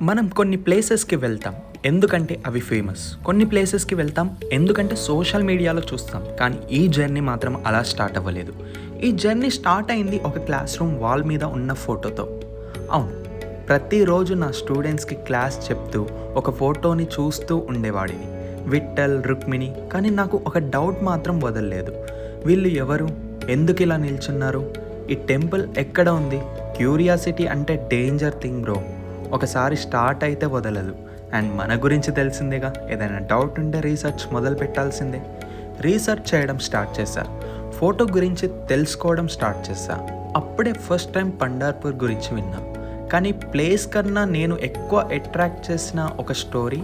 మనం కొన్ని ప్లేసెస్కి వెళ్తాం ఎందుకంటే అవి ఫేమస్. కొన్ని ప్లేసెస్కి వెళ్తాం ఎందుకంటే సోషల్ మీడియాలో చూస్తాం. కానీ ఈ జర్నీ మాత్రం అలా స్టార్ట్ అవ్వలేదు. ఈ జర్నీ స్టార్ట్ అయింది ఒక క్లాస్ రూమ్ వాల్ మీద ఉన్న ఫోటోతో. అవును, ప్రతిరోజు నా స్టూడెంట్స్కి క్లాస్ చెప్తూ ఒక ఫోటోని చూస్తూ ఉండేవాడిని, విఠల్, రుక్మిణి. కానీ నాకు ఒక డౌట్ మాత్రం వదలలేదు. వీళ్ళు ఎవరు? ఎందుకు ఇలా నిల్చున్నారు? ఈ టెంపుల్ ఎక్కడ ఉంది? క్యూరియాసిటీ అంటే డేంజర్ థింగ్ బ్రో. ఒకసారి స్టార్ట్ అయితే వదలదు. అండ్ మన గురించి తెలిసిందేగా, ఏదైనా డౌట్ ఉంటే రీసెర్చ్ మొదలు పెట్టాల్సిందే. రీసెర్చ్ చేయడం స్టార్ట్ చేశా, ఫోటో గురించి తెలుసుకోవడం స్టార్ట్ చేశా. అప్పుడే ఫస్ట్ టైం పండార్పూర్ గురించి విన్నా. కానీ ప్లేస్ కన్నా నేను ఎక్కువ అట్రాక్ట్ చేసిన ఒక స్టోరీ.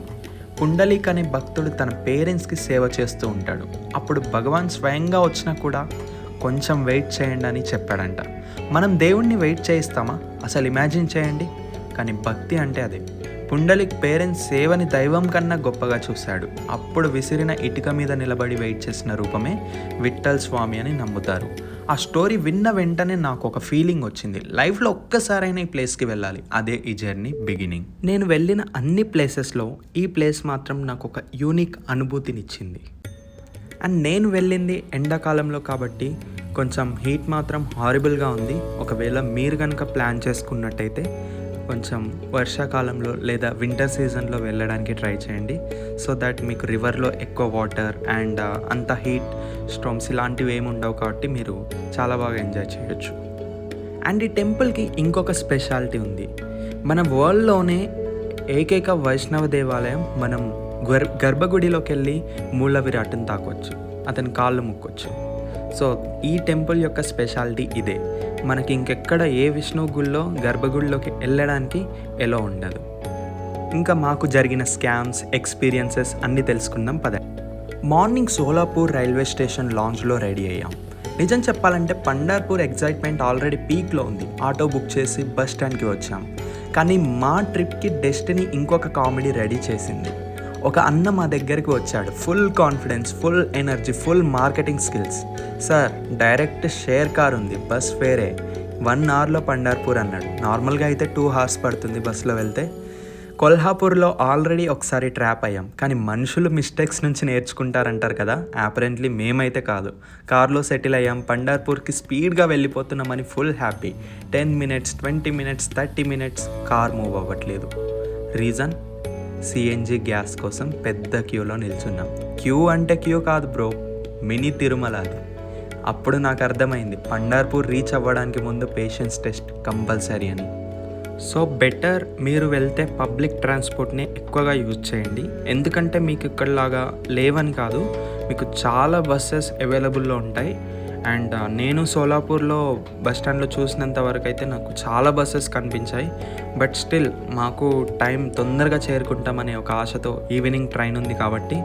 పుండలీక్ అనే భక్తుడు తన పేరెంట్స్కి సేవ చేస్తూ ఉంటాడు. అప్పుడు భగవాన్ స్వయంగా వచ్చినా కూడా కొంచెం వెయిట్ చేయండి అని చెప్పాడంట. మనం దేవుణ్ణి వెయిట్ చేయిస్తామా? అసలు ఇమాజిన్ చేయండి. కానీ భక్తి అంటే అదే. పుండలిక్ పేరెంట్స్ సేవని దైవం కన్నా గొప్పగా చూశాడు. అప్పుడు విసిరిన ఇటుక మీద నిలబడి వెయిట్ చేసిన రూపమే విఠల్ స్వామి అని నమ్ముతారు. ఆ స్టోరీ విన్న వెంటనే నాకు ఒక ఫీలింగ్ వచ్చింది, లైఫ్లో ఒక్కసారైనా ఈ ప్లేస్కి వెళ్ళాలి. అదే ఈ జర్నీ బిగినింగ్. నేను వెళ్ళిన అన్ని ప్లేసెస్లో ఈ ప్లేస్ మాత్రం నాకు ఒక యూనిక్ అనుభూతినిచ్చింది. అండ్ నేను వెళ్ళింది ఎండాకాలంలో కాబట్టి కొంచెం హీట్ మాత్రం హారిబుల్గా ఉంది. ఒకవేళ మీరు కనుక ప్లాన్ చేసుకున్నట్టయితే కొంచెం వర్షాకాలంలో లేదా వింటర్ సీజన్లో వెళ్ళడానికి ట్రై చేయండి. సో దట్ మీకు రివర్లో ఎక్కువ వాటర్ అండ్ అంత హీట్ స్ట్రోమ్స్ ఇలాంటివి ఏమి ఉండవు కాబట్టి మీరు చాలా బాగా ఎంజాయ్ చేయొచ్చు. అండ్ ఈ టెంపుల్కి ఇంకొక స్పెషాలిటీ ఉంది. మన వరల్డ్లోనే ఏకైక వైష్ణవ దేవాలయం. మనం గర్భగుడిలోకి వెళ్ళి మూల విరాట్ని తాకొచ్చు, అతని కాళ్ళు ముక్కొచ్చు. సో ఈ టెంపుల్ యొక్క స్పెషాలిటీ ఇదే. మనకి ఇంకెక్కడ ఏ విష్ణువు గుళ్ళో గర్భగుడిలోకి వెళ్ళడానికి ఎలా ఉండదు. ఇంకా మాకు జరిగిన స్కామ్స్, ఎక్స్పీరియన్సెస్ అన్నీ తెలుసుకుందాం పద. మార్నింగ్ సోలాపూర్ రైల్వే స్టేషన్ లాంచ్లో రెడీ అయ్యాం. నిజం చెప్పాలంటే పండార్పూర్ ఎగ్జైట్మెంట్ ఆల్రెడీ పీక్లో ఉంది. ఆటో బుక్ చేసి బస్ స్టాండ్కి వచ్చాం. కానీ మా ట్రిప్కి డెస్టినీ ఇంకొక కామెడీ రెడీ చేసింది. ఒక అన్న మా దగ్గరికి వచ్చాడు, full confidence, full energy, full marketing skills. Sir, direct share car ఉంది, బస్ ఫేరే 1 అవర్లో పండార్పూర్ అన్నాడు. నార్మల్గా అయితే 2 అవర్స్ పడుతుంది బస్సులో వెళ్తే. కొల్హాపూర్లో ఆల్రెడీ ఒకసారి ట్రాప్ అయ్యాం. కానీ మనుషులు మిస్టేక్స్ నుంచి నేర్చుకుంటారంటారు కదా, అపరెంట్లీ మేమైతే కాదు. కార్లో సెటిల్ అయ్యాం. పండార్పూర్కి స్పీడ్గా వెళ్ళిపోతున్నామని full happy. 10 minutes, 20 minutes, 30 minutes car move అవ్వట్లేదు. రీజన్? సిఎన్జి గ్యాస్ కోసం పెద్ద క్యూలో నిల్చున్నాం. క్యూ అంటే క్యూ కాదు బ్రో, మినీ తిరుమల అది. అప్పుడు నాకు అర్థమైంది, పండార్పూర్ రీచ్ అవ్వడానికి ముందు పేషెన్స్ టెస్ట్ కంపల్సరీ అని. సో బెటర్ మీరు వెళ్తే పబ్లిక్ ట్రాన్స్పోర్ట్ని ఎక్కువగా యూజ్ చేయండి. ఎందుకంటే మీకు ఇక్కడలాగా లేవని కాదు, మీకు చాలా బస్సెస్ అవైలబుల్లో ఉంటాయి. అండ్ నేను సోలాపూర్లో బస్ స్టాండ్లో చూసినంత వరకు అయితే నాకు చాలా బస్సెస్ కనిపించాయి. బట్ స్టిల్ మాకు టైం తొందరగా చేరుకుంటామనే ఒక ఆశతో ఈవినింగ్ ట్రైన్ ఉంది కాబట్టి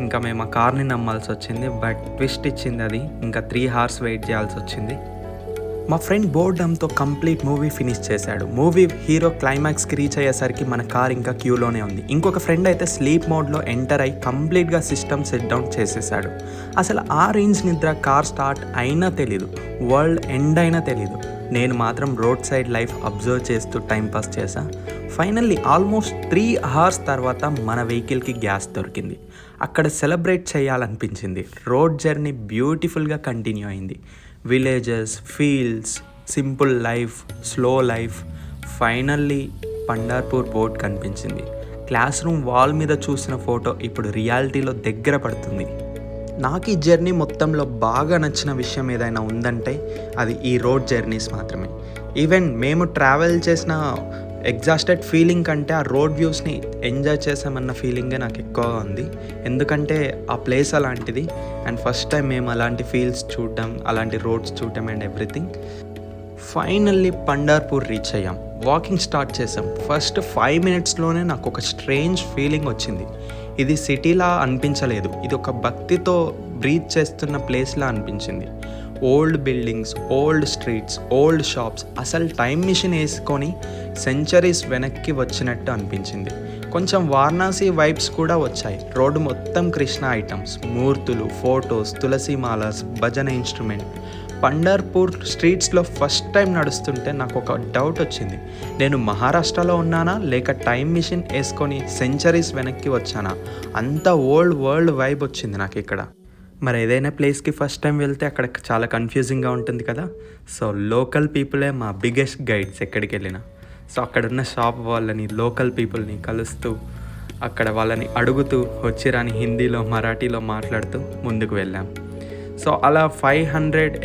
ఇంకా మేము ఆ కార్ని నమ్మాల్సి వచ్చింది. బట్ ట్విస్ట్ ఇచ్చింది అది, ఇంకా 3 hours వెయిట్ చేయాల్సి వచ్చింది. మా ఫ్రెండ్ బోర్డంతో కంప్లీట్ మూవీ ఫినిష్ చేశాడు. మూవీ హీరో క్లైమాక్స్కి రీచ్ అయ్యేసరికి మన కార్ ఇంకా క్యూలోనే ఉంది. ఇంకొక ఫ్రెండ్ అయితే స్లీప్ మోడ్లో ఎంటర్ అయ్యి కంప్లీట్గా సిస్టమ్ సెట్ డౌన్ చేసేసాడు. అసలు ఆ రేంజ్ నిద్ర కార్ స్టార్ట్ అయినా తెలీదు, వరల్డ్ ఎండ్ అయినా తెలీదు. నేను మాత్రం రోడ్ సైడ్ లైఫ్ అబ్జర్వ్ చేస్తూ టైంపాస్ చేశా. ఫైనల్లీ ఆల్మోస్ట్ 3 hours తర్వాత మన వెహికల్కి గ్యాస్ దొరికింది. అక్కడ సెలబ్రేట్ చేయాలనిపించింది. రోడ్ జర్నీ బ్యూటిఫుల్గా కంటిన్యూ అయింది. Villages, fields, simple life, slow life. Finally Pandharpur board కనిపించింది. క్లాస్ రూమ్ వాల్ మీద చూసిన ఫోటో ఇప్పుడు రియాలిటీలో దగ్గర పడుతుంది. నాకు ఈ జర్నీ మొత్తంలో బాగా నచ్చిన విషయం ఏదైనా ఉందంటే అది ఈ రోడ్ జర్నీస్ మాత్రమే. ఈవెన్ మేము ట్రావెల్ చేసిన ఎగ్జాస్టెడ్ ఫీలింగ్ కంటే ఆ రోడ్ వ్యూస్ని ఎంజాయ్ చేసామన్న ఫీలింగే నాకు ఎక్కువగా ఉంది. ఎందుకంటే ఆ ప్లేస్ అలాంటిది. అండ్ ఫస్ట్ టైం మేము అలాంటి ఫీల్స్ చూడటం, అలాంటి రోడ్స్ చూడటం అండ్ ఎవ్రీథింగ్. ఫైనల్లీ పండార్పూర్ రీచ్ అయ్యాం. వాకింగ్ స్టార్ట్ చేసాం. ఫస్ట్ 5 minutesలోనే నాకు ఒక స్ట్రేంజ్ ఫీలింగ్ వచ్చింది. ఇది సిటీలా అనిపించలేదు, ఇది ఒక భక్తితో బ్రీత్ చేస్తున్న ప్లేస్లా అనిపించింది. Old buildings, old streets, old shops, అసలు టైం మిషన్ వేసుకొని సెంచరీస్ వెనక్కి వచ్చినట్టు అనిపించింది. కొంచెం వారణాసి వైబ్స్ కూడా వచ్చాయి. రోడ్డు మొత్తం కృష్ణ ఐటమ్స్, మూర్తులు, ఫొటోస్, తులసి మాలస్, భజన ఇన్స్ట్రుమెంట్. పండర్పూర్ స్ట్రీట్స్లో ఫస్ట్ టైం నడుస్తుంటే నాకు ఒక డౌట్ వచ్చింది. నేను మహారాష్ట్రలో ఉన్నానా లేక టైం మిషన్ వేసుకొని సెంచరీస్ వెనక్కి వచ్చానా? అంత ఓల్డ్ వరల్డ్ వైబ్ వచ్చింది నాకు ఇక్కడ. మరి ఏదైనా ప్లేస్కి ఫస్ట్ టైం వెళ్తే అక్కడ చాలా కన్ఫ్యూజింగ్గా ఉంటుంది కదా. సో లోకల్ పీపులే మా బిగ్గెస్ట్ గైడ్స్ ఎక్కడికి వెళ్ళినా. సో అక్కడున్న షాప్ వాళ్ళని, లోకల్ పీపుల్ని కలుస్తూ, అక్కడ వాళ్ళని అడుగుతూ, వచ్చిరాని హిందీలో మరాఠీలో మాట్లాడుతూ ముందుకు వెళ్ళాం. సో అలా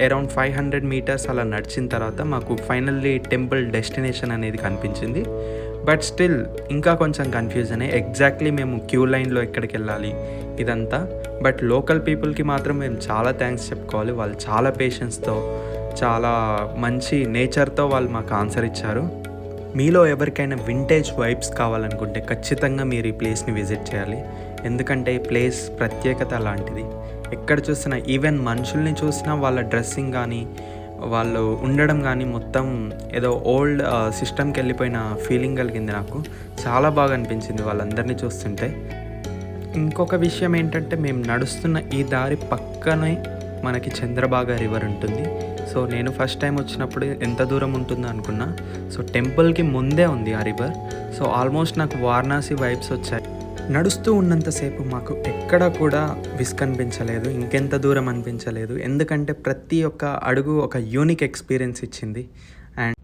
అరౌండ్ 500 మీటర్స్ అలా నడిచిన తర్వాత మాకు ఫైనల్లీ టెంపుల్ డెస్టినేషన్ అనేది కనిపించింది. బట్ స్టిల్ ఇంకా కొంచెం కన్ఫ్యూజన్. ఎగ్జాక్ట్లీ మేము క్యూ లైన్లో ఎక్కడికి వెళ్ళాలి ఇదంతా. బట్ లోకల్ పీపుల్కి మాత్రం మేము చాలా థ్యాంక్స్ చెప్పుకోవాలి. వాళ్ళు చాలా పేషెన్స్తో, చాలా మంచి నేచర్తో వాళ్ళు మాకు ఆన్సర్ ఇచ్చారు. మీలో ఎవరికైనా వింటేజ్ వైబ్స్ కావాలనుకుంటే ఖచ్చితంగా మీరు ఈ ప్లేస్ని విజిట్ చేయాలి. ఎందుకంటే ఈ ప్లేస్ ప్రత్యేకత అలాంటిది. ఎక్కడ చూసినా, ఈవెన్ మనుషుల్ని చూసినా వాళ్ళ డ్రెస్సింగ్ కానీ, వాళ్ళు ఉండడం కానీ మొత్తం ఏదో ఓల్డ్ సిస్టమ్కి వెళ్ళిపోయిన ఫీలింగ్ కలిగింది నాకు. చాలా బాగా అనిపించింది వాళ్ళందరినీ చూస్తుంటే. ఇంకొక విషయం ఏంటంటే, మేము నడుస్తున్న ఈ దారి పక్కనే మనకి చంద్రబాగా రివర్ ఉంటుంది. సో నేను ఫస్ట్ టైం వచ్చినప్పుడు ఎంత దూరం ఉంటుందో అనుకున్నా. సో టెంపుల్కి ముందే ఉంది ఆ రివర్. సో ఆల్మోస్ట్ నాకు వారణాసి వైబ్స్ వచ్చాయి. నడుస్తూ ఉన్నంతసేపు మాకు ఎక్కడ కూడా విసుకనిపించలేదు, ఇంకెంత దూరం అనిపించలేదు. ఎందుకంటే ప్రతి ఒక్క అడుగు ఒక యూనిక్ ఎక్స్పీరియన్స్ ఇచ్చింది. అండ్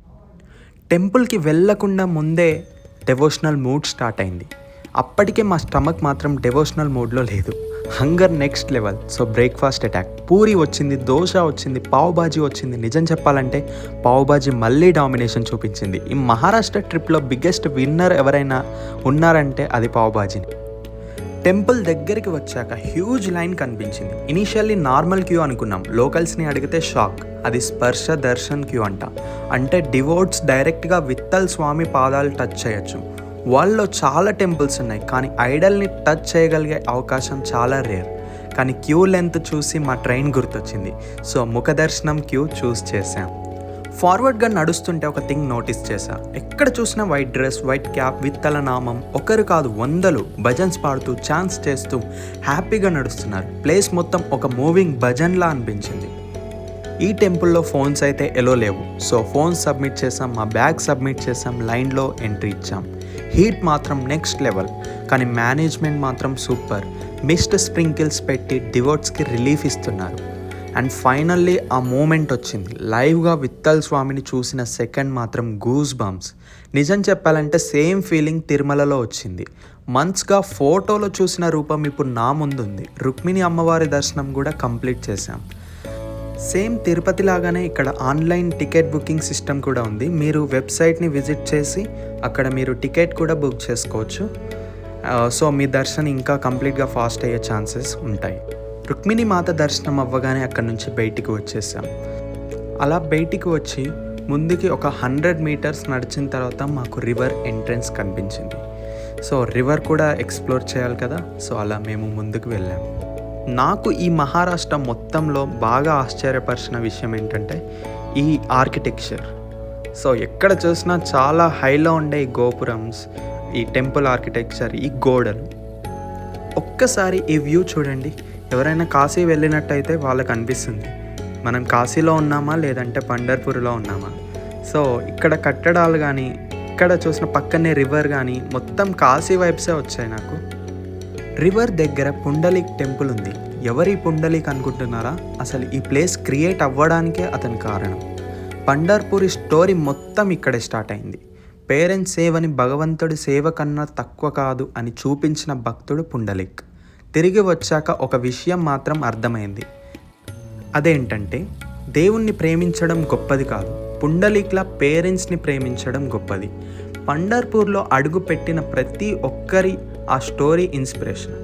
టెంపుల్కి వెళ్ళకుండా ముందే డెవోషనల్ మూడ్ స్టార్ట్ అయింది. అప్పటికే మా స్టమక్ మాత్రం డెవోషనల్ మూడ్లో లేదు. Hunger next level. So breakfast attack. Puri వచ్చింది, దోశ వచ్చింది, పావ్ బాజీ వచ్చింది. నిజం చెప్పాలంటే పావ్ బాజీ మళ్ళీ డామినేషన్ చూపించింది. ఈ మహారాష్ట్ర ట్రిప్లో బిగ్గెస్ట్ విన్నర్ ఎవరైనా ఉన్నారంటే అది పావ్ బాజీని. టెంపుల్ దగ్గరికి వచ్చాక హ్యూజ్ లైన్ కనిపించింది. ఇనీషియల్లీ నార్మల్ క్యూ అనుకున్నాం. లోకల్స్ని అడిగితే షాక్. అది స్పర్శ దర్శన్ క్యూ అంట. అంటే డివోట్స్ డైరెక్ట్గా విఠల్ స్వామి పాదాలు టచ్ చేయొచ్చు. వాళ్ళలో చాలా టెంపుల్స్ ఉన్నాయి, కానీ ఐడల్ని టచ్ చేయగలిగే అవకాశం చాలా రేర్. కానీ క్యూ లెంత్ చూసి మా ట్రైన్ గుర్తొచ్చింది. సో ముఖ దర్శనం క్యూ చూస్ చేసాం. ఫార్వర్డ్గా నడుస్తుంటే ఒక థింగ్ నోటీస్ చేశా. ఎక్కడ చూసినా వైట్ డ్రెస్, వైట్ క్యాప్, విత్తల నామం, ఒకరు కాదు వందలు భజన్స్ పాడుతూ, ఛాన్స్ చేస్తూ హ్యాపీగా నడుస్తున్నారు. ప్లేస్ మొత్తం ఒక మూవింగ్ భజన్లా అనిపించింది. ఈ టెంపుల్లో ఫోన్స్ అయితే ఎలో లేవు. సో ఫోన్స్ సబ్మిట్ చేసాం, మా బ్యాగ్ సబ్మిట్ చేసాం, లైన్లో ఎంట్రీ ఇచ్చాం. హీట్ మాత్రం నెక్స్ట్ లెవెల్, కానీ మేనేజ్మెంట్ మాత్రం సూపర్. మిస్ట్ స్ప్రింకిల్స్ పెట్టి డివోట్స్కి రిలీఫ్ ఇస్తున్నారు. అండ్ ఫైనల్లీ ఆ మూమెంట్ వచ్చింది. లైవ్గా విఠల్ స్వామిని చూసిన సెకండ్ మాత్రం గూస్ బంప్స్. నిజం చెప్పాలంటే సేమ్ ఫీలింగ్ తిరుమలలో వచ్చింది. మంత్స్గా ఫోటోలో చూసిన రూపం ఇప్పుడు నా ముందుంది. రుక్మిణి అమ్మవారి దర్శనం కూడా కంప్లీట్ చేశాం. సేమ్ తిరుపతి లాగానే ఇక్కడ ఆన్లైన్ టికెట్ బుకింగ్ సిస్టమ్ కూడా ఉంది. మీరు వెబ్సైట్ని విజిట్ చేసి అక్కడ మీరు టికెట్ కూడా బుక్ చేసుకోవచ్చు. సో మీ దర్శనం ఇంకా కంప్లీట్గా ఫాస్ట్ అయ్యే ఛాన్సెస్ ఉంటాయి. రుక్మిణి మాత దర్శనం అవ్వగానే అక్కడ నుంచి బయటికి వచ్చేసాం. అలా బయటికి వచ్చి ముందుకి ఒక 100 మీటర్స్ నడిచిన తర్వాత మాకు రివర్ ఎంట్రన్స్ కనిపించింది. సో రివర్ కూడా ఎక్స్ప్లోర్ చేయాలి కదా. సో అలా మేము ముందుకు వెళ్ళాము. నాకు ఈ మహారాష్ట్ర మొత్తంలో బాగా ఆశ్చర్యపరిచిన విషయం ఏంటంటే ఈ ఆర్కిటెక్చర్. సో ఎక్కడ చూసినా చాలా హైలో ఉండే ఈ గోపురమ్స్, ఈ టెంపుల్ ఆర్కిటెక్చర్, ఈ గోడలు. ఒక్కసారి ఈ వ్యూ చూడండి. ఎవరైనా కాశీ వెళ్ళినట్టయితే వాళ్ళకి అనిపిస్తుంది మనం కాశీలో ఉన్నామా లేదంటే పండర్పూర్లో ఉన్నామా. సో ఇక్కడ కట్టడాలు కానీ, ఇక్కడ చూసిన పక్కనే రివర్ కానీ మొత్తం కాశీ వైబ్సే వచ్చాయి నాకు. రివర్ దగ్గర పుండలీక్ టెంపుల్ ఉంది. ఎవరి పుండలీక్ అనుకుంటున్నారా? అసలు ఈ ప్లేస్ క్రియేట్ అవ్వడానికే అతని కారణం. పండర్పూరి స్టోరీ మొత్తం ఇక్కడే స్టార్ట్ అయింది. పేరెంట్స్ సేవని భగవంతుడి సేవ కన్నా తక్కువ కాదు అని చూపించిన భక్తుడు పుండలీక్. తిరిగి వచ్చాక ఒక విషయం మాత్రం అర్థమైంది. అదేంటంటే దేవుణ్ణి ప్రేమించడం గొప్పది కాదు, పుండలీక్లా పేరెంట్స్ని ప్రేమించడం గొప్పది. పండర్పూర్లో అడుగు పెట్టిన ప్రతి ఒక్కరి ఆ స్టోరీ ఇన్స్పిరేషన్.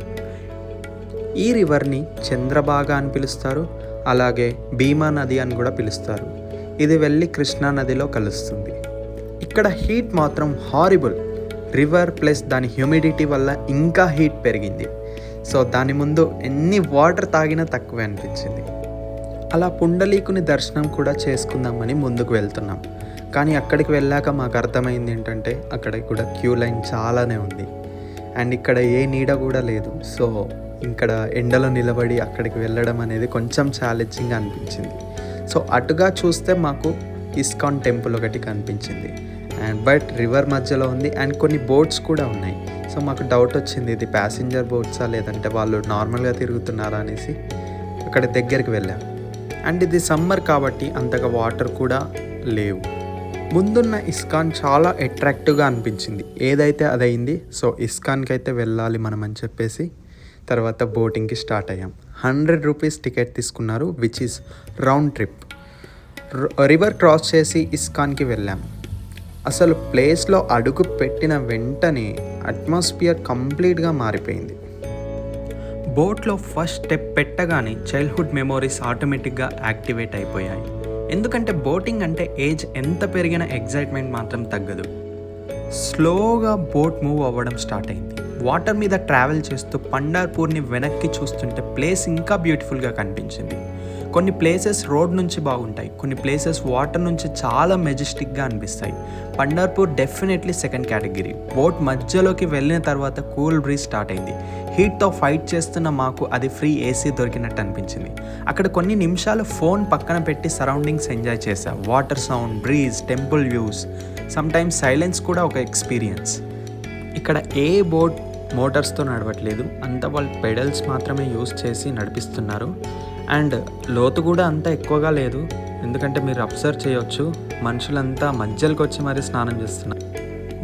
ఈ రివర్ని చంద్రబాగా అని పిలుస్తారు, అలాగే భీమా నది అని కూడా పిలుస్తారు. ఇది వెళ్ళి కృష్ణా నదిలో కలుస్తుంది. ఇక్కడ హీట్ మాత్రం హారిబుల్. రివర్ ప్లస్ దాని హ్యూమిడిటీ వల్ల ఇంకా హీట్ పెరిగింది. సో దాని ముందు ఎన్ని వాటర్ తాగినా తక్కువే అనిపించింది. అలా పుండలీకుని దర్శనం కూడా చేసుకుందామని ముందుకు వెళ్తున్నాం. కానీ అక్కడికి వెళ్ళాక మాకు అర్థమైంది ఏంటంటే అక్కడ కూడా క్యూ లైన్ చాలానే ఉంది. అండ్ ఇక్కడ ఏ నీడ కూడా లేదు. సో ఇక్కడ ఎండలో నిలబడి అక్కడికి వెళ్ళడం అనేది కొంచెం ఛాలెంజింగ్గా అనిపించింది. సో అటుగా చూస్తే మాకు ఇస్కాన్ టెంపుల్ ఒకటి కనిపించింది. బట్ రివర్ మధ్యలో ఉంది అండ్ కొన్ని బోట్స్ కూడా ఉన్నాయి. సో మాకు డౌట్ వచ్చింది, ఇది ప్యాసింజర్ బోట్సా లేదంటే వాళ్ళు నార్మల్గా తిరుగుతున్నారా అనేసి అక్కడ దగ్గరికి వెళ్ళాం. అండ్ ఇది సమ్మర్ కాబట్టి అంతగా వాటర్ కూడా లేవు. ముందున్న ఇస్కాన్ చాలా అట్రాక్టివ్గా అనిపించింది. ఏదైతే అదైంది. సో ఇస్కాన్కి అయితే వెళ్ళాలి మనం అని చెప్పేసి తర్వాత బోటింగ్కి స్టార్ట్ అయ్యాం. 100 రూపీస్ టికెట్ తీసుకున్నారు, which is round trip. River cross చేసి ఇస్కాన్కి వెళ్ళాం. అసలు ప్లేస్లో అడుగు పెట్టిన వెంటనే అట్మాస్ఫియర్ కంప్లీట్గా మారిపోయింది. బోట్లో ఫస్ట్ స్టెప్ పెట్టగానే చైల్డ్హుడ్ మెమోరీస్ ఆటోమేటిక్గా యాక్టివేట్ అయిపోయాయి. ఎందుకంటే బోటింగ్ అంటే ఏజ్ ఎంత పెరిగిన ఎగ్జైట్మెంట్ మాత్రం తగ్గదు. స్లోగా బోట్ మూవ్ అవ్వడం స్టార్ట్ అయింది. వాటర్ మీద ట్రావెల్ చేస్తూ పండార్పూర్ని వెనక్కి చూస్తుంటే ప్లేస్ ఇంకా బ్యూటిఫుల్గా కనిపించింది. కొన్ని ప్లేసెస్ రోడ్ నుంచి బాగుంటాయి, కొన్ని ప్లేసెస్ వాటర్ నుంచి చాలా మెజెస్టిక్గా అనిపిస్తాయి. పండార్పూర్ డెఫినెట్లీ సెకండ్ కేటగిరీ. బోట్ మధ్యలోకి వెళ్ళిన తర్వాత కూల్ బ్రీజ్ స్టార్ట్ అయింది. హీట్తో ఫైట్ చేస్తున్న మాకు అది ఫ్రీ ఏసీ దొరికినట్టు అనిపించింది. అక్కడ కొన్ని నిమిషాలు ఫోన్ పక్కన పెట్టి సరౌండింగ్స్ ఎంజాయ్ చేశా. Water sound, breeze, temple views, sometimes silence కూడా ఒక ఎక్స్పీరియన్స్. ఇక్కడ ఏ బోట్ మోటార్స్తో నడవట్లేదు, అంతా వాళ్ళు పెడల్స్ మాత్రమే యూస్ చేసి నడిపిస్తున్నారు. అండ్ లోతు కూడా అంత ఎక్కువగా లేదు, ఎందుకంటే మీరు అబ్జర్వ్ చేయొచ్చు మనుషులంతా మధ్యలోకి వచ్చి మరీ స్నానం చేస్తున్నారు.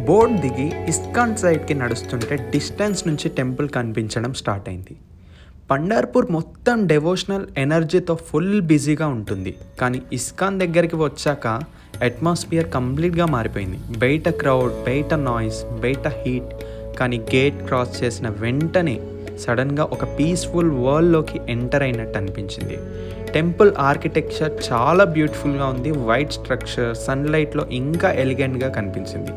బోట్ దిగి ఇస్కాన్ సైడ్కి నడుస్తుంటే డిస్టెన్స్ నుంచి టెంపుల్ కనిపించడం స్టార్ట్ అయింది. పండార్పూర్ మొత్తం డెవోషనల్ ఎనర్జీతో ఫుల్ బిజీగా ఉంటుంది, కానీ ఇస్కాన్ దగ్గరికి వచ్చాక అట్మాస్ఫియర్ కంప్లీట్గా మారిపోయింది. బయట క్రౌడ్, బయట నాయిస్, బయట హీట్, కానీ గేట్ క్రాస్ చేసిన వెంటనే సడన్గా ఒక పీస్ఫుల్ వరల్డ్లోకి ఎంటర్ అయినట్టు అనిపించింది. టెంపుల్ ఆర్కిటెక్చర్ చాలా బ్యూటిఫుల్గా ఉంది. వైట్ స్ట్రక్చర్ సన్లైట్లో ఇంకా ఎలిగెంట్గా కనిపించింది.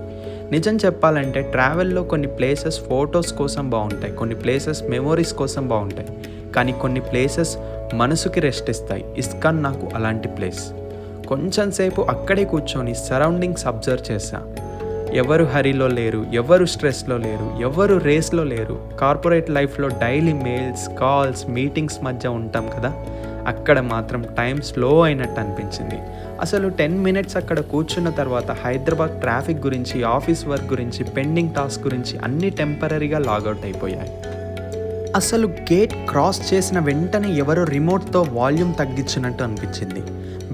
నిజం చెప్పాలంటే ట్రావెల్లో కొన్ని ప్లేసెస్ ఫొటోస్ కోసం బాగుంటాయి, కొన్ని ప్లేసెస్ మెమోరీస్ కోసం బాగుంటాయి, కానీ కొన్ని ప్లేసెస్ మనసుకి రెస్ట్ ఇస్తాయి. ఇస్కాన్ నాకు అలాంటి ప్లేస్. కొంచెం సేపు అక్కడే కూర్చొని సరౌండింగ్స్ అబ్జర్వ్ చేశా. ఎవరు హరీలో లేరు, ఎవరు స్ట్రెస్లో లేరు, ఎవరు రేస్లో లేరు. కార్పొరేట్ లైఫ్లో డైలీ మెయిల్స్, కాల్స్, మీటింగ్స్ మధ్య ఉంటాం కదా, అక్కడ మాత్రం టైం స్లో అయినట్టు అనిపించింది. అసలు 10 మినిట్స్ అక్కడ కూర్చున్న తర్వాత హైదరాబాద్ ట్రాఫిక్ గురించి, ఆఫీస్ వర్క్ గురించి, పెండింగ్ టాస్క్ గురించి అన్నీ టెంపరీగా లాగౌట్ అయిపోయాయి. అసలు గేట్ క్రాస్ చేసిన వెంటనే ఎవరో రిమోట్తో వాల్యూమ్ తగ్గించినట్టు అనిపించింది.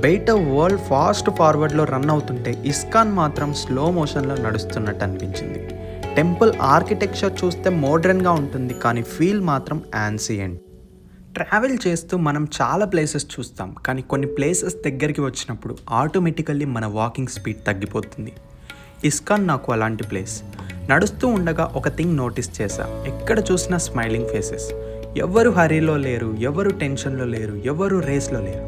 బయట వరల్డ్ ఫాస్ట్ ఫార్వర్డ్లో రన్ అవుతుంటే ఇస్కాన్ మాత్రం స్లో మోషన్లో నడుస్తున్నట్టు అనిపించింది. టెంపుల్ ఆర్కిటెక్చర్ చూస్తే మోడర్న్గా ఉంటుంది, కానీ ఫీల్ మాత్రం యాన్సియంట్. ట్రావెల్ చేస్తూ మనం చాలా ప్లేసెస్ చూస్తాం, కానీ కొన్ని ప్లేసెస్ దగ్గరికి వచ్చినప్పుడు ఆటోమేటికల్లీ మన వాకింగ్ స్పీడ్ తగ్గిపోతుంది. ఇస్కాన్ నాకు అలాంటి ప్లేస్. నడుస్తూ ఉండగా ఒక థింగ్ నోటీస్ చేశా. ఎక్కడ చూసినా స్మైలింగ్ ఫేసెస్. ఎవరు హరీలో లేరు, ఎవరు టెన్షన్లో లేరు, ఎవరు రేస్లో లేరు.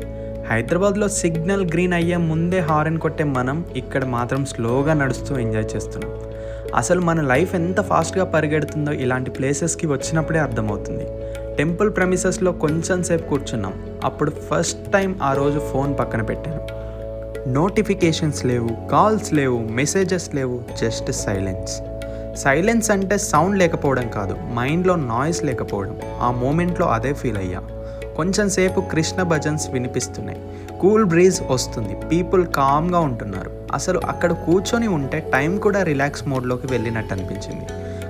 హైదరాబాద్లో సిగ్నల్ గ్రీన్ అయ్యే ముందే హారన్ కొట్టే మనం ఇక్కడ మాత్రం స్లోగా నడుస్తూ ఎంజాయ్ చేస్తున్నాం. అసలు మన లైఫ్ ఎంత ఫాస్ట్గా పరిగెడుతుందో ఇలాంటి ప్లేసెస్కి వచ్చినప్పుడే అర్థమవుతుంది. టెంపుల్ ప్రెమిసెస్లో కొంచెం సేపు కూర్చున్నాం. అప్పుడు ఫస్ట్ టైం ఆ రోజు ఫోన్ పక్కన పెట్టాను. నోటిఫికేషన్స్ లేవు, కాల్స్ లేవు, మెసేజెస్ లేవు, జస్ట్ సైలెన్స్. సైలెన్స్ అంటే సౌండ్ లేకపోవడం కాదు, మైండ్లో నాయిస్ లేకపోవడం. ఆ మూమెంట్లో అదే ఫీల్ అయ్యా. కొంచెం సేపు కృష్ణ భజన్స్ వినిపిస్తున్నాయి, కూల్ బ్రీజ్ వస్తుంది, పీపుల్ కామ్గా ఉంటున్నారు. అసలు అక్కడ కూర్చొని ఉంటే టైం కూడా రిలాక్స్ మోడ్లోకి వెళ్ళినట్టు అనిపించింది.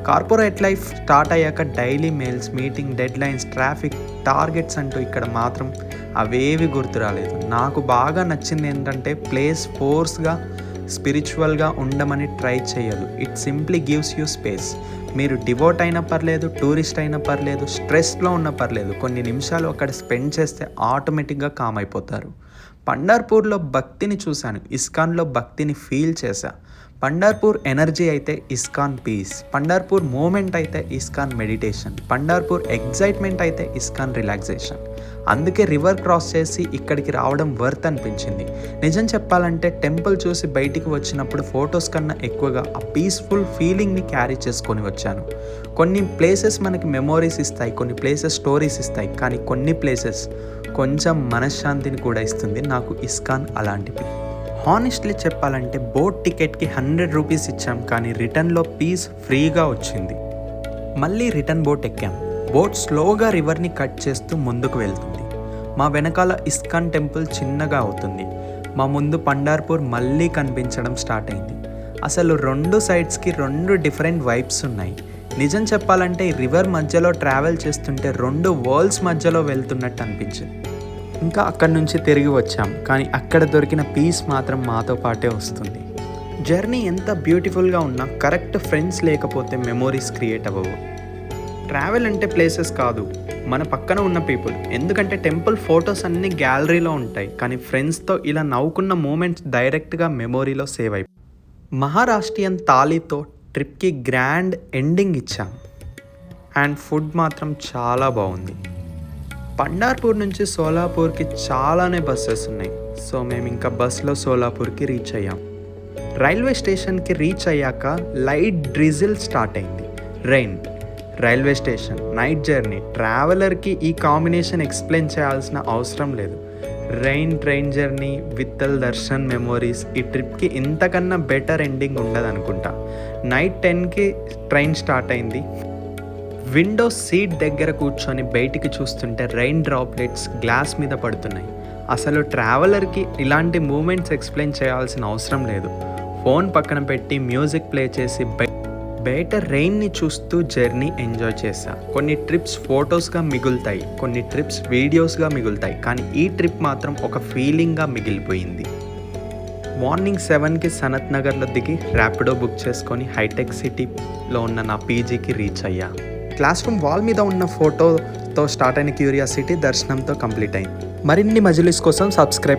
కార్పొరేట్ లైఫ్ స్టార్ట్ అయ్యాక daily mails, meeting, dead lines, traffic, targets అంటూ ఇక్కడ మాత్రం అవేవి గుర్తు రాలేదు. నాకు బాగా నచ్చింది ఏంటంటే ప్లేస్ ఫోర్స్గా, స్పిరిచువల్గా ఉండమని ట్రై చేయదు. It simply gives you space. మీరు డివోట్ అయినా పర్లేదు, టూరిస్ట్ అయినా పర్లేదు, స్ట్రెస్లో ఉన్న పర్లేదు, కొన్ని నిమిషాలు అక్కడ స్పెండ్ చేస్తే ఆటోమేటిక్గా కామ్ అయిపోతారు. పండార్పూర్లో భక్తిని చూశాను, ఇస్కాన్లో భక్తిని ఫీల్ చేశా. పండార్పూర్ ఎనర్జీ అయితే ఇస్కాన్ పీస్, పండార్పూర్ మూమెంట్ అయితే ఇస్కాన్ మెడిటేషన్, పండార్పూర్ ఎగ్జైట్మెంట్ అయితే ఇస్కాన్ రిలాక్సేషన్. అందుకే రివర్ క్రాస్ చేసి ఇక్కడికి రావడం వర్త్ అనిపించింది. నిజం చెప్పాలంటే టెంపుల్ చూసి బయటికి వచ్చినప్పుడు ఫొటోస్ కన్నా ఎక్కువగా ఆ పీస్ఫుల్ ఫీలింగ్ని క్యారీ చేసుకొని వచ్చాను. కొన్ని ప్లేసెస్ మనకి మెమోరీస్ ఇస్తాయి, కొన్ని ప్లేసెస్ స్టోరీస్ ఇస్తాయి, కానీ కొన్ని ప్లేసెస్ కొంచెం మనశ్శాంతిని కూడా ఇస్తుంది. నాకు ఇస్కాన్ అలాంటివి. హానెస్ట్లీ చెప్పాలంటే బోట్ టికెట్కి 100 రూపీస్ ఇచ్చాం, కానీ రిటర్న్లో పీస్ ఫ్రీగా వచ్చింది. మళ్ళీ రిటర్న్ బోట్ ఎక్కాం. బోట్ స్లోగా రివర్ని కట్ చేస్తూ ముందుకు వెళ్తుంది. మా వెనకాల ఇస్కాన్ టెంపుల్ చిన్నగా అవుతుంది. మా ముందు పండార్పూర్ మళ్ళీ కనిపించడం స్టార్ట్ అయింది. అసలు 2 సైడ్స్కి 2 డిఫరెంట్ వైబ్స్ ఉన్నాయి. నిజం చెప్పాలంటే ఈ రివర్ మధ్యలో ట్రావెల్ చేస్తుంటే 2 వరల్డ్స్ మధ్యలో వెళ్తున్నట్టు అనిపించింది. ఇంకా అక్కడి నుంచి తిరిగి వచ్చాం, కానీ అక్కడ దొరికిన పీస్ మాత్రం మాతో పాటే వస్తుంది. జర్నీ ఎంత బ్యూటిఫుల్గా ఉన్నా కరెక్ట్ ఫ్రెండ్స్ లేకపోతే మెమోరీస్ క్రియేట్ అవ్వవు. ట్రావెల్ అంటే ప్లేసెస్ కాదు, మన పక్కన ఉన్న పీపుల్. ఎందుకంటే టెంపుల్ ఫొటోస్ అన్నీ గ్యాలరీలో ఉంటాయి, కానీ ఫ్రెండ్స్తో ఇలా నవ్వుకున్న మూమెంట్స్ డైరెక్ట్గా మెమొరీలో సేవ్ అయిపోయి. మహారాష్ట్రియన్ థాలీతో ట్రిప్కి గ్రాండ్ ఎండింగ్ ఇచ్చాం. అండ్ ఫుడ్ మాత్రం చాలా బాగుంది. పండార్పూర్ నుంచి సోలాపూర్కి చాలానే బస్సెస్ ఉన్నాయి. సో మేము ఇంకా బస్లో సోలాపూర్కి రీచ్ అయ్యాం. రైల్వే స్టేషన్కి రీచ్ అయ్యాక లైట్ డ్రిజిల్ స్టార్ట్ అయింది. Rain, railway station, night journey. ట్రావెలర్కి ఈ కాంబినేషన్ ఎక్స్ప్లెయిన్ చేయాల్సిన అవసరం లేదు. Rain, train journey, Vitthal darshan memories. ఈ ట్రిప్కి ఇంతకన్నా బెటర్ ఎండింగ్ ఉండదు అనుకుంటా. నైట్ 10కి ట్రైన్ స్టార్ట్ అయింది. విండో సీట్ దగ్గర కూర్చొని బయటికి చూస్తుంటే రెయిన్ డ్రాప్లెట్స్ గ్లాస్ మీద పడుతున్నాయి. అసలు ట్రావెలర్కి ఇలాంటి మూమెంట్స్ ఎక్స్ప్లెయిన్ చేయాల్సిన అవసరం లేదు. ఫోన్ పక్కన పెట్టి మ్యూజిక్ ప్లే చేసి బయట రెయిన్ని చూస్తూ జర్నీ ఎంజాయ్ చేశా. కొన్ని ట్రిప్స్ ఫొటోస్గా మిగులుతాయి, కొన్ని ట్రిప్స్ వీడియోస్గా మిగులుతాయి, కానీ ఈ ట్రిప్ మాత్రం ఒక ఫీలింగ్గా మిగిలిపోయింది. మార్నింగ్ 7కి సనత్ నగర్లో దిగి ర్యాపిడో బుక్ చేసుకొని హైటెక్ సిటీలో ఉన్న నా పీజీకి రీచ్ అయ్యా. క్లాస్ రూమ్ వాల్ మీద ఉన్న ఫోటోతో స్టార్ట్ అయిన క్యూరియాసిటీ దర్శనంతో కంప్లీట్ అయింది. మరిన్ని మజిలీస్ కోసం సబ్స్క్రైబ్